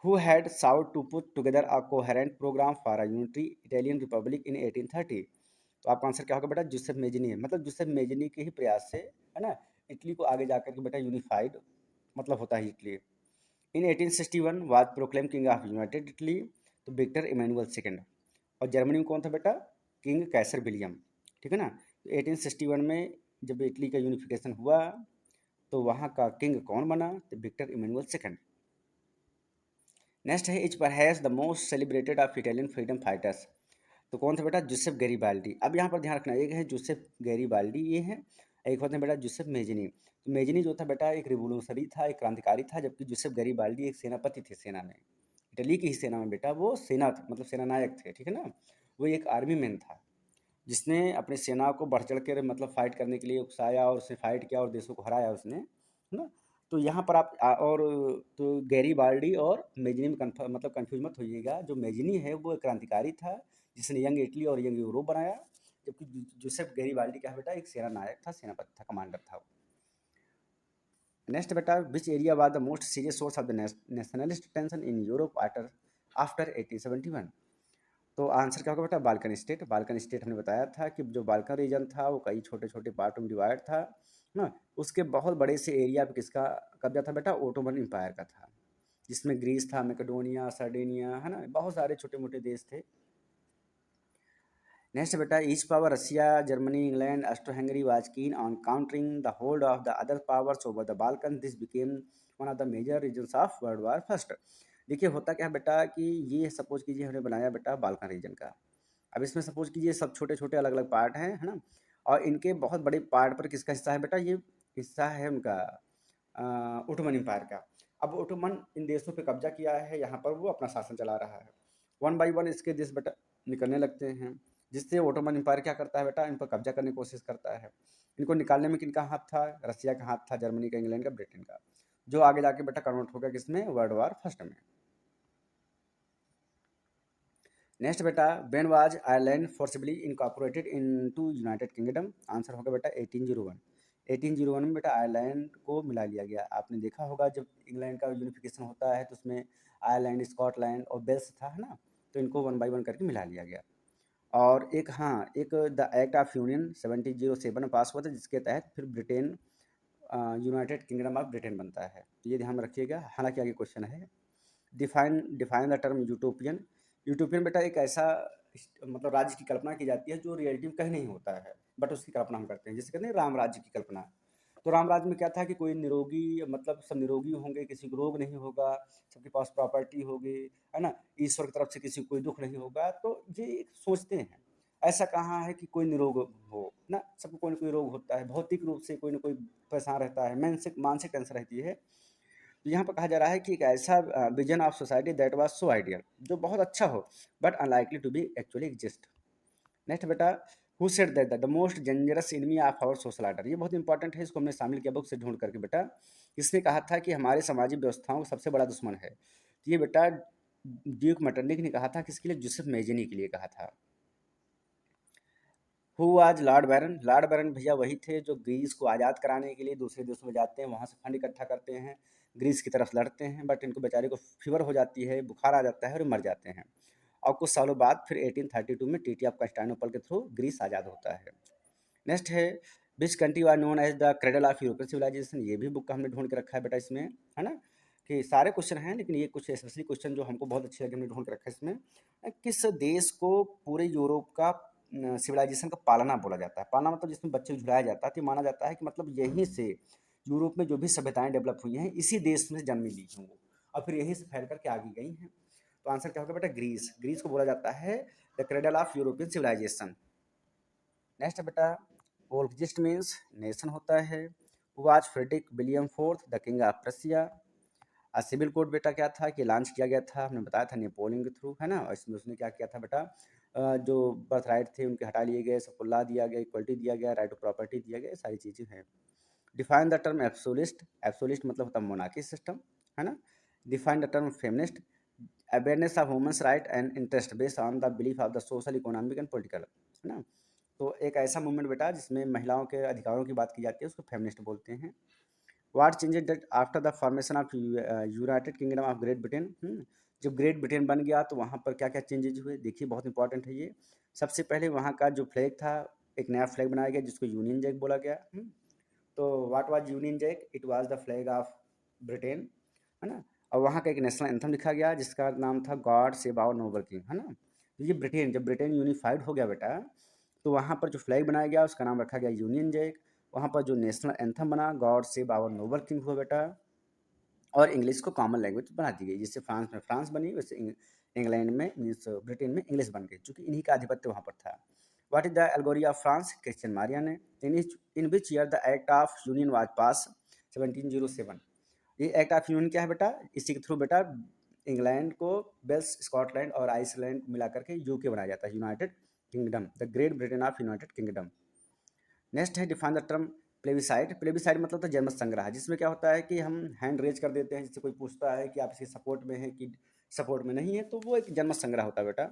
Who had sought to put together a coherent programme for a unitary Italian republic in 1830? तो आपका आंसर क्या होगा बेटा, जुसेफ मेजिनी है। मतलब जुसेफ मेजिनी के ही प्रयास से, है ना, इटली को आगे जाकर के बेटा यूनिफाइड मतलब होता है Italy. In 1861 was proclaim king of United Italy, तो विक्टर इमैनुअल सेकंड। और जर्मनी में कौन था बेटा, किंग कैसर विलियम, ठीक है ना। तो 1861 में जब इटली का यूनिफिकेशन हुआ, तो वहाँ का किंग कौन बना, तो विक्टर इमैनुअल सेकंड। नेक्स्ट है, is perhaps the most celebrated of Italian freedom fighters? तो कौन था बेटा, जुसेफ गैरीबाल्डी। अब यहाँ पर ध्यान रखना, एक है जुसेफ गैरीबाल्डी, ये है, एक होते हैं बेटा जुसेफ मेजिनी। तो मेजिनी जो था बेटा एक रिवोल्यूशनरी था, एक क्रांतिकारी था, जबकि जुसेफ गैरीबाल्डी एक सेनापति थे सेना में, इटली की ही सेना में बेटा, वो सेना मतलब सेना नायक थे, ठीक है ना। वो एक आर्मी मैन था, जिसने अपनी सेना को बढ़ चढ़ कर मतलब फाइट करने के लिए उकसाया, और उसने फाइट किया और देशों को हराया उसने, है ना। तो यहाँ पर आप और तो गैरीबाल्डी और मेजिनी में मतलब कंफ्यूज मत होइएगा। जो मेजिनी है वो एक क्रांतिकारी था, जिसने यंग इटली और यंग यूरोप बनाया, जबकि जोसेफ गैरीबाल्डी क्या है बेटा, एक सेना नायक था, सेनापति था, कमांडर था। नेक्स्ट बेटा, which area was the most serious source of the nationalist tension in Europe after after 1871? तो आंसर क्या होगा बेटा, बाल्कन स्टेट। बाल्कन स्टेट हमने बताया था कि जो बाल्कन रीजन था वो कई छोटे छोटे पार्टों में डिवाइड था ना। उसके बहुत बड़े से एरिया पे किसका कब्जा था बेटा, ओटोमन एम्पायर का था, जिसमें ग्रीस था, मैकेडोनिया, सर्डेनिया, है ना, बहुत सारे छोटे मोटे देश थे। नेक्स्ट बेटा, each power Russia, Germany, England, Austro Hungary was keen on countering the hold of the other powers over the Balkan, this became one of the major reasons of world war first. देखिए होता क्या है बेटा कि ये सपोज कीजिए हमने बनाया बेटा बाल्कन रीजन का। अब इसमें सपोज कीजिए सब छोटे छोटे अलग अलग पार्ट हैं, है ना, और इनके बहुत बड़े पार्ट पर किसका हिस्सा है बेटा, ये हिस्सा है उनका ओटोमन एम्पायर का। अब ओटोमन इन देशों पे कब्जा किया है, यहाँ पर वो अपना शासन चला रहा है। वन बाई वन इसके देश बेटा निकलने लगते हैं, जिससे ओटोमन एम्पायर क्या करता है बेटा, इन पर कब्जा करने की कोशिश करता है। इनको निकालने में किनका हाथ था, रसिया का हाथ था, जर्मनी का, इंग्लैंड का, ब्रिटेन का, जो आगे जाके बेटा कन्वर्ट हो गया किसमें, वर्ल्ड वार फर्स्ट में। नेक्स्ट बेटा, when was Ireland forcibly incorporated into United kingdom? Answer होगा बेटा 1801। 1801 में बेटा आयरलैंड को मिला लिया गया। आपने देखा होगा जब इंग्लैंड का यूनिफिकेशन होता है तो उसमें आयरलैंड, स्कॉटलैंड और वेल्स था, है ना, तो इनको वन बाई वन करके मिला लिया गया। और एक, हाँ, एक द एक्ट ऑफ यूनियन 1707 में पास हुआ था, जिसके तहत फिर Britain United kingdom of Britain बनता है। तो ये ध्यान में रखिएगा। हालांकि आगे क्वेश्चन है, define define the term utopian. Utopian बेटा एक ऐसा मतलब राज्य की कल्पना की जाती है जो रियलिटी में कहीं नहीं होता है, बट उसकी कल्पना हम करते हैं, जिसे कहते हैं राम राज्य की कल्पना। तो राम राज्य में क्या था कि कोई निरोगी, मतलब सब निरोगी होंगे, किसी को रोग नहीं होगा, सबके पास प्रॉपर्टी होगी, है ना, ईश्वर की तरफ से किसी को कोई दुख नहीं होगा। तो ये एक सोचते हैं, ऐसा कहाँ है कि कोई निरोग हो ना, सबको कोई ना कोई रोग होता है, भौतिक रूप से कोई ना कोई परेशान रहता है, मानसिक मानसिक टेंशन रहती है। तो यहाँ पर कहा जा रहा है कि एक ऐसा vision of society that was so ideal, जो बहुत अच्छा हो but unlikely to be actually exist. Next बेटा, who said that the most dangerous enemy of our social order? ये बहुत इंपॉर्टेंट है, इसको हमने शामिल किया बुक से ढूंढ करके बेटा। इसने कहा था कि हमारे सामाजिक व्यवस्थाओं का सबसे बड़ा दुश्मन है। तो ये बेटा ड्यूक मेटरनिक ने कहा था, किसके लिए? जोसेफ मेजनी के लिए कहा था। हु आज लॉर्ड बैरन? लॉर्ड बैरन भैया वही थे जो ग्रीस को आज़ाद कराने के लिए दूसरे देशों में जाते हैं, वहाँ से फंड इकट्ठा करते हैं, ग्रीस की तरफ लड़ते हैं, बट इनको बेचारे को फीवर हो जाती है, बुखार आ जाता है और ये मर जाते हैं। और कुछ सालों बाद फिर 1832 में ट्रीटी ऑफ कंस्टांटिनोपल के थ्रू ग्रीस आज़ाद होता है। नेक्स्ट है, which country are known as the cradle of European civilisation? ये भी बुक हमने ढूंढ के रखा है बेटा इसमें, है ना, कि सारे क्वेश्चन हैं लेकिन ये कुछ स्पेशली क्वेश्चन जो हमको बहुत अच्छे लगे हमने ढूंढ के रखा है इसमें। किस देश को पूरे यूरोप का सिविलाइजेशन का पालना बोला जाता है? पालना मतलब जिसमें बच्चे को झुलाया जाता है, तो ये माना जाता है कि मतलब यहीं से यूरोप में जो भी सभ्यताएं डेवलप हुई हैं इसी देश में जन्म ली हैं वो, और फिर यहीं से फैल करके आगे गई हैं। तो आंसर क्या होगा बेटा? ग्रीस। ग्रीस को बोला जाता है the cradle of European civilisation. Next बेटा, वोल्फजिस्ट मीन्स नेशन होता है। Was Frederick William fourth the king of Prussia? Civil code बेटा क्या था कि लॉन्च किया गया था, हमने बताया था नेपोलियन के थ्रू, है ना, और इसमें उसने क्या किया था बेटा, जो बर्थ राइट थे उनके हटा लिए गए, सबको ला दिया गया, इक्वलिटी दिया गया, राइट टू प्रॉपर्टी दिया गया, ये सारी चीज़ें हैं। Define the term absolutist? Absolutist मतलब होता है मोनार्की सिस्टम, है ना। Define the term feminist? Awareness of women's right and interest based on the belief of the social, economic and political, है ना। तो एक ऐसा मूवमेंट बेटा जिसमें महिलाओं के अधिकारों की बात की जाती है, उसको फेमिनिस्ट बोलते हैं। What changes that after the formation of United kingdom of great Britain? जब ग्रेट ब्रिटेन बन गया तो वहाँ पर क्या क्या चेंजेज हुए? देखिए बहुत इंपॉर्टेंट है ये। सबसे पहले वहाँ का जो फ्लैग था, एक नया फ्लैग बनाया गया जिसको यूनियन जैक बोला गया। तो what was Union Jack? It was the flag of Britain, है ना। और वहाँ का एक नेशनल एंथम लिखा गया जिसका नाम था God save our noble king, है ना। तो ये ब्रिटेन, जब ब्रिटेन यूनिफाइड हो गया बेटा, तो वहाँ पर जो फ्लैग बनाया गया उसका नाम रखा गया यूनियन जैक। वहाँ पर जो नेशनल एंथम बना God save our noble king हुआ बेटा। और इंग्लिश को कॉमन लैंग्वेज बना दी गई, जिससे फ्रांस में फ्रांस बनी, वैसे इंग्लैंड में मीन्स ब्रिटेन में इंग्लिश बन गई, चूँकि इन्हीं का आधिपत्य वहाँ पर था। What is the allegory of France? Christian Maria ने। In which year the act of union was pass? 1707। ये एक्ट ऑफ यूनियन क्या है बेटा? इसी के थ्रू बेटा इंग्लैंड को वेल्स, स्कॉटलैंड और आइसलैंड मिला करके यूके बनाया जाता है, United Kingdom, the Great Britain of United Kingdom. Next है, define the term plebiscite? Plebiscite मतलब तो जनमत संग्रह, जिसमें क्या होता है कि हम हैंड रेज कर देते हैं, जिससे कोई पूछता है कि आप इसके सपोर्ट में है कि सपोर्ट में नहीं है, तो वो एक जनमत संग्रह होता है बेटा।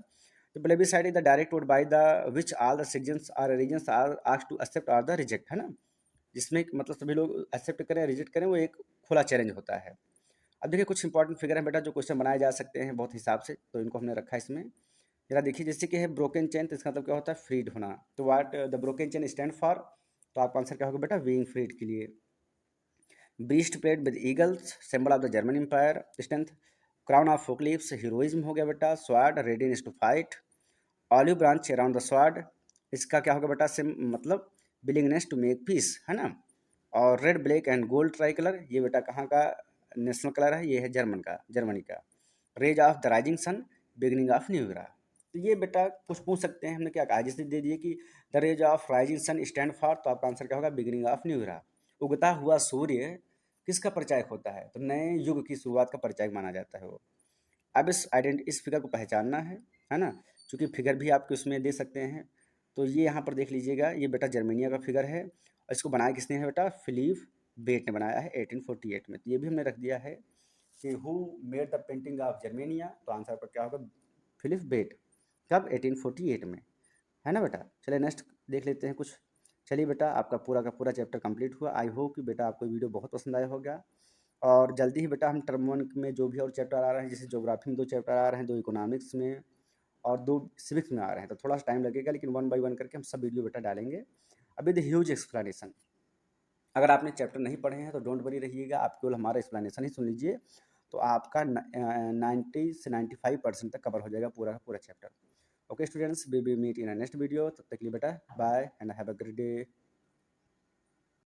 तो plebiscite is the direct vote by the which all the citizens or regions are asked to accept और द रिजेक्ट, है ना, जिसमें मतलब सभी लोग एक्सेप्ट करें रिजेक्ट करें, वो एक खुला चैलेंज होता है। अब देखिए कुछ इंपॉर्टेंट फिगर है बेटा जो क्वेश्चन बनाए जा सकते हैं बहुत हिसाब से, तो इनको हमने रखा है इसमें। जरा देखिए, जैसे कि है ब्रोकन चेन, तो इसका मतलब क्या होता है? फ्रीड होना। तो what the broken chain stand for? तो आपका आंसर क्या होगा बेटा? बीइंग फ्रीड के लिए। Breast plate with eagles, symbol of the German empire strength. Crown of oak leaves, heroism हो गया बेटा। Sword, readiness to fight. Olive branch around the sword, इसका क्या होगा बेटा? सिम मतलब विलिंगनेस टू मेक पीस, है ना। और red, black and gold try colour, ये बेटा कहाँ का नेशनल कलर है? ये है जर्मनी का। Rays of the rising sun, beginning of new era. तो ये बेटा कुछ पूछ सकते हैं, हमने क्या कहा, जैसे दे दिए कि the rays of rising sun stand for, तो आपका आंसर क्या होगा? Beginning of new era. उगता हुआ सूर्य किसका परिचायक होता है? तो नए युग की शुरुआत का परिचायक माना जाता है वो। अब इस फिगर को पहचानना है ना, क्योंकि फिगर भी आपके उसमें दे सकते हैं। तो ये यहाँ पर देख लीजिएगा, ये बेटा जर्मेनिया का फिगर है, और इसको बनाया किसने है बेटा? फिलिप बेट ने बनाया है 1848 में। तो ये भी हमने रख दिया है कि who made the painting of Germania, तो आंसर पर क्या होगा? फिलिप बेट। कब? 1848 में, है ना बेटा। चलिए नेक्स्ट देख लेते हैं कुछ। चलिए बेटा, आपका पूरा का पूरा चैप्टर कंप्लीट हुआ। आई होप कि बेटा आपको वीडियो बहुत पसंद आया होगा। और जल्दी ही बेटा हम टर्म वन में जो भी और चैप्टर आ रहे हैं, जैसे ज्योग्राफी में 2 चैप्टर आ रहे हैं, 2 इकोनॉमिक्स में और 2 सिविक्स में आ रहे हैं, तो थोड़ा सा टाइम लगेगा, लेकिन वन बाय वन करके हम सब वीडियो बेटा डालेंगे। अभी द ह्यूज एक्सप्लेनेशन, अगर आपने चैप्टर नहीं पढ़े हैं तो डोंट वरी रहिएगा, आप केवल हमारा एक्सप्लेनेशन ही सुन लीजिए, तो आपका 90 से 95% तक कवर हो जाएगा पूरा का पूरा chapter. Okay students, we will meet in a next video. तब तक के लिए बेटा bye and have a great day.